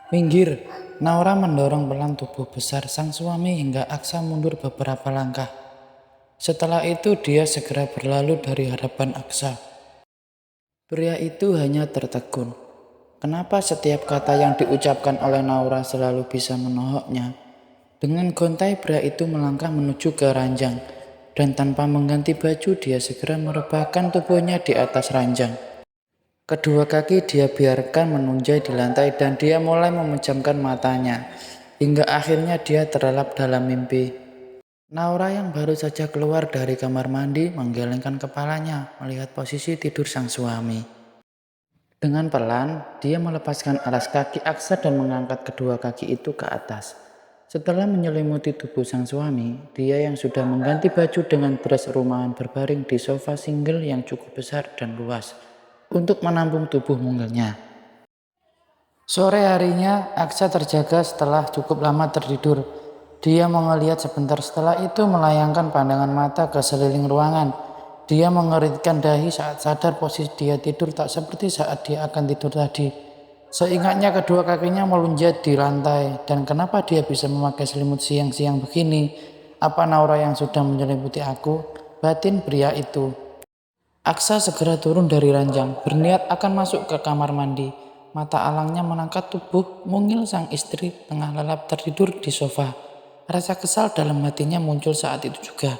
Minggir, Naura mendorong pelan tubuh besar sang suami hingga Aksa mundur beberapa langkah. Setelah itu dia segera berlalu dari hadapan Aksa. Pria itu hanya tertegun. Kenapa setiap kata yang diucapkan oleh Naura selalu bisa menohoknya? Dengan gontai pria itu melangkah menuju ke ranjang. Dan tanpa mengganti baju dia segera merebahkan tubuhnya di atas ranjang. Kedua kaki dia biarkan menunjai di lantai dan dia mulai memejamkan matanya. Hingga akhirnya dia terlelap dalam mimpi. Naura yang baru saja keluar dari kamar mandi menggelengkan kepalanya melihat posisi tidur sang suami. Dengan pelan, dia melepaskan alas kaki Aksa dan mengangkat kedua kaki itu ke atas. Setelah menyelimuti tubuh sang suami, dia yang sudah mengganti baju dengan dress rumahan berbaring di sofa single yang cukup besar dan luas untuk menampung tubuh mungilnya. Sore harinya, Aksa terjaga setelah cukup lama tertidur. Dia melihat sebentar, setelah itu melayangkan pandangan mata ke seliling ruangan. Dia mengeritkan dahi saat sadar posisi dia tidur tak seperti saat dia akan tidur tadi. Seingatnya kedua kakinya melunjak di lantai. Dan kenapa dia bisa memakai selimut siang-siang begini? Apa Naura yang sudah menyelimuti aku? Batin pria itu. Aksa segera turun dari ranjang, berniat akan masuk ke kamar mandi. Mata alangnya menangkap tubuh mungil sang istri tengah lelap tertidur di sofa. Rasa kesal dalam hatinya muncul saat itu juga.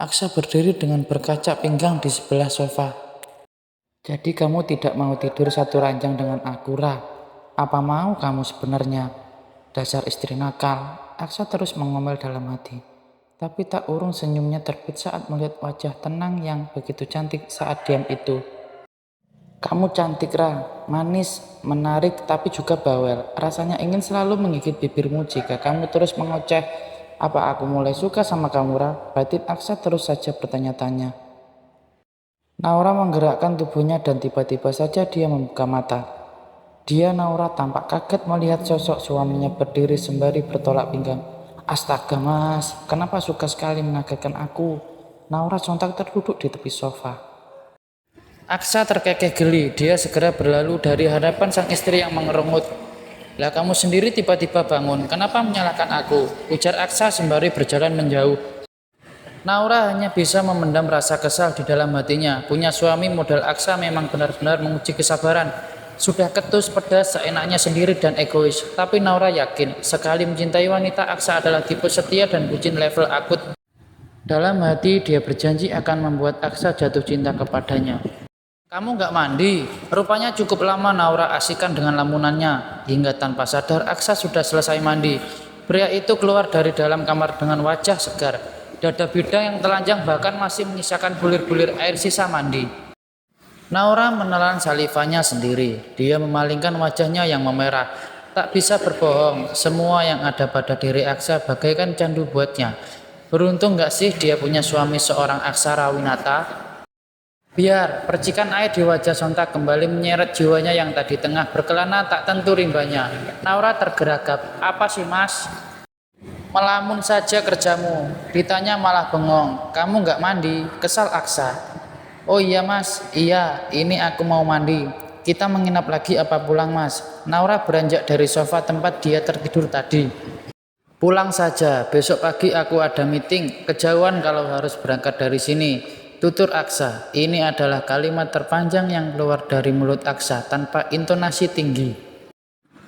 Aksa berdiri dengan berkaca pinggang di sebelah sofa. Jadi kamu tidak mau tidur satu ranjang dengan aku, Ra? Apa mau kamu sebenarnya? Dasar istri nakal. Aksa terus mengomel dalam hati. Tapi tak urung senyumnya terbit saat melihat wajah tenang yang begitu cantik saat diam itu. Kamu cantik, Ra. Manis, menarik, tapi juga bawel. Rasanya ingin selalu menggigit bibirmu jika kamu terus mengoceh. Apa aku mulai suka sama kamu, Ra? Batin Aksa terus saja bertanya-tanya. Naura menggerakkan tubuhnya dan tiba-tiba saja dia membuka mata. Naura tampak kaget melihat sosok suaminya berdiri sembari bertolak pinggang. Astaga mas, kenapa suka sekali mengagetkan aku? Naura sontak terduduk di tepi sofa. Aksa terkekeh geli, dia segera berlalu dari hadapan sang istri yang mengerungut. Lah kamu sendiri tiba-tiba bangun, kenapa menyalahkan aku? Ujar Aksa sembari berjalan menjauh. Naura hanya bisa memendam rasa kesal di dalam hatinya. Punya suami modal Aksa memang benar-benar menguji kesabaran. Sudah ketus pedas seenaknya sendiri dan egois. Tapi Naura yakin, sekali mencintai wanita, Aksa adalah tipe setia dan bucin level akut. Dalam hati dia berjanji akan membuat Aksa jatuh cinta kepadanya. Kamu gak mandi? Rupanya cukup lama Naura asikan dengan lamunannya. Hingga tanpa sadar Aksa sudah selesai mandi. Pria itu keluar dari dalam kamar dengan wajah segar. Dada bidang yang telanjang bahkan masih menyisakan bulir-bulir air sisa mandi. Naura menelan salivanya sendiri. Dia memalingkan wajahnya yang memerah. Tak bisa berbohong, semua yang ada pada diri Aksa bagaikan candu buatnya. Beruntung gak sih dia punya suami seorang Aksara Winata? Biar percikan air di wajah sontak kembali menyeret jiwanya yang tadi tengah berkelana tak tentu rimbanya. Naura tergeragap. Apa sih mas? Melamun saja kerjamu. Ditanya malah bengong. Kamu gak mandi? Kesal Aksa. Oh iya mas, iya ini aku mau mandi. Kita menginap lagi apa pulang mas? Naura beranjak dari sofa tempat dia tertidur tadi. Pulang saja, besok pagi aku ada meeting. Kejauhan kalau harus berangkat dari sini. Tutur Aksa. Ini adalah kalimat terpanjang yang keluar dari mulut Aksa tanpa intonasi tinggi.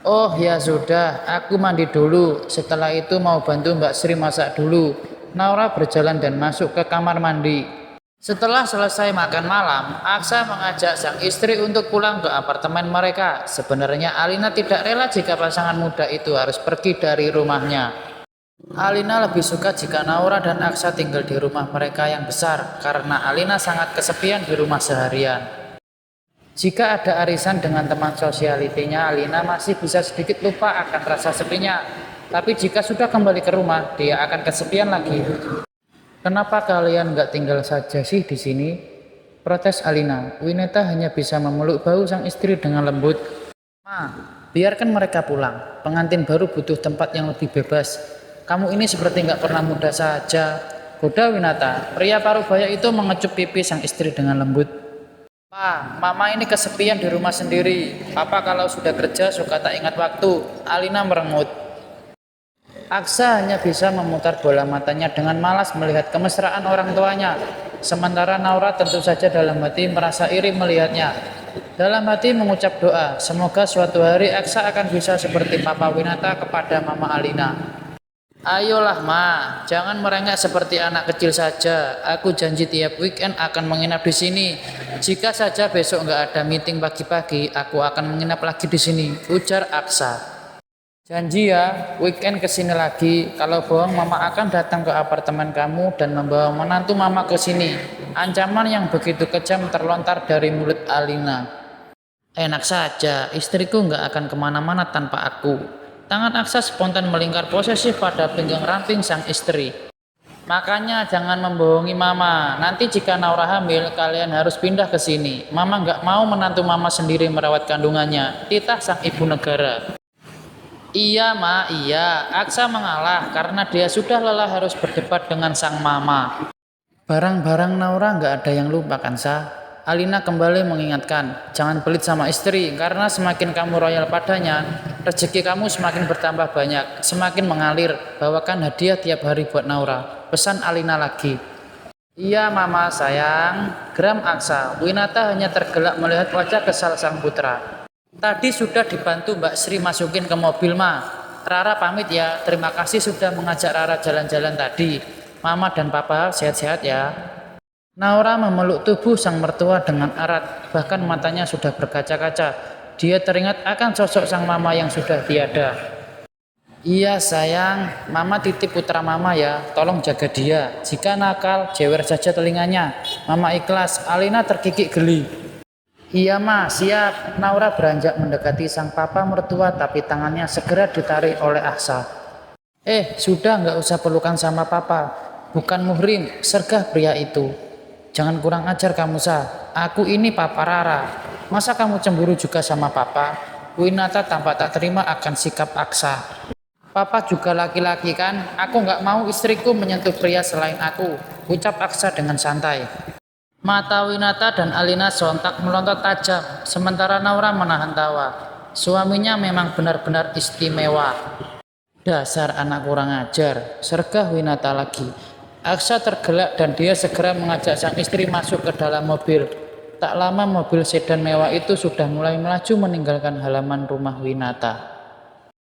Oh ya sudah, aku mandi dulu. Setelah itu mau bantu Mbak Sri masak dulu. Naura berjalan dan masuk ke kamar mandi. Setelah selesai makan malam, Aksa mengajak sang istri untuk pulang ke apartemen mereka. Sebenarnya Alina tidak rela jika pasangan muda itu harus pergi dari rumahnya. Alina lebih suka jika Naura dan Aksa tinggal di rumah mereka yang besar, karena Alina sangat kesepian di rumah seharian. Jika ada arisan dengan teman sosialitinya, Alina masih bisa sedikit lupa akan rasa sepinya. Tapi jika sudah kembali ke rumah, dia akan kesepian lagi. Kenapa kalian nggak tinggal saja sih di sini? Protes Alina. Wineta hanya bisa memeluk bahu sang istri dengan lembut. Ma, biarkan mereka pulang. Pengantin baru butuh tempat yang lebih bebas. Kamu ini seperti nggak pernah muda saja. Goda Winata. Pria parubaya itu mengecup pipi sang istri dengan lembut. Pak, Mama ini kesepian di rumah sendiri. Papa kalau sudah kerja suka tak ingat waktu. Alina merengut. Aksa hanya bisa memutar bola matanya dengan malas melihat kemesraan orang tuanya. Sementara Naura tentu saja dalam hati merasa iri melihatnya. Dalam hati mengucap doa, semoga suatu hari Aksa akan bisa seperti Papa Winata kepada Mama Alina. Ayolah Ma, jangan merengek seperti anak kecil saja. Aku janji tiap weekend akan menginap di sini. Jika saja besok nggak ada meeting pagi-pagi, aku akan menginap lagi di sini, ujar Aksa. Janji ya, weekend kesini lagi. Kalau bohong, Mama akan datang ke apartemen kamu dan membawa menantu Mama ke sini. Ancaman yang begitu kejam terlontar dari mulut Alina. Enak saja, istriku nggak akan kemana-mana tanpa aku. Tangan Aksa spontan melingkar posesif pada pinggang ramping sang istri. Makanya jangan membohongi Mama. Nanti jika Naura hamil, kalian harus pindah ke sini. Mama nggak mau menantu Mama sendiri merawat kandungannya. Titah sang ibu negara. Iya, Ma, iya. Aksa mengalah karena dia sudah lelah harus berdebat dengan sang mama. Barang-barang Naura nggak ada yang lupa kan, Sa? Alina kembali mengingatkan, jangan pelit sama istri, karena semakin kamu royal padanya, rezeki kamu semakin bertambah banyak, semakin mengalir. Bawakan hadiah tiap hari buat Naura. Pesan Alina lagi. Iya, Mama, sayang. Geram Aksa. Winata hanya tergelak melihat wajah kesal sang putra. Tadi sudah dibantu Mbak Sri masukin ke mobil, Ma. Rara pamit ya, terima kasih sudah mengajak Rara jalan-jalan tadi. Mama dan Papa sehat-sehat ya. Naura memeluk tubuh sang mertua dengan erat, bahkan matanya sudah berkaca-kaca. Dia teringat akan sosok sang mama yang sudah tiada. Iya sayang, Mama titip putra Mama ya, tolong jaga dia. Jika nakal, jewer saja telinganya. Mama ikhlas. Alina terkikik geli. Iya Ma, siap. Naura beranjak mendekati sang papa mertua tapi tangannya segera ditarik oleh Aksa. Sudah nggak usah pelukan sama papa. Bukan muhrim, sergah pria itu. Jangan kurang ajar kamu, Sa. Aku ini Papa Rara. Masa kamu cemburu juga sama papa? Winata tampak tak terima akan sikap Aksa. Papa juga laki-laki kan? Aku nggak mau istriku menyentuh pria selain aku, ucap Aksa dengan santai. Mata Winata dan Alina sontak melontot tajam, sementara Naura menahan tawa. Suaminya memang benar-benar istimewa. Dasar anak kurang ajar, sergah Winata lagi. Aksa tergelak dan dia segera mengajak sang istri masuk ke dalam mobil. Tak lama mobil sedan mewah itu sudah mulai melaju meninggalkan halaman rumah Winata.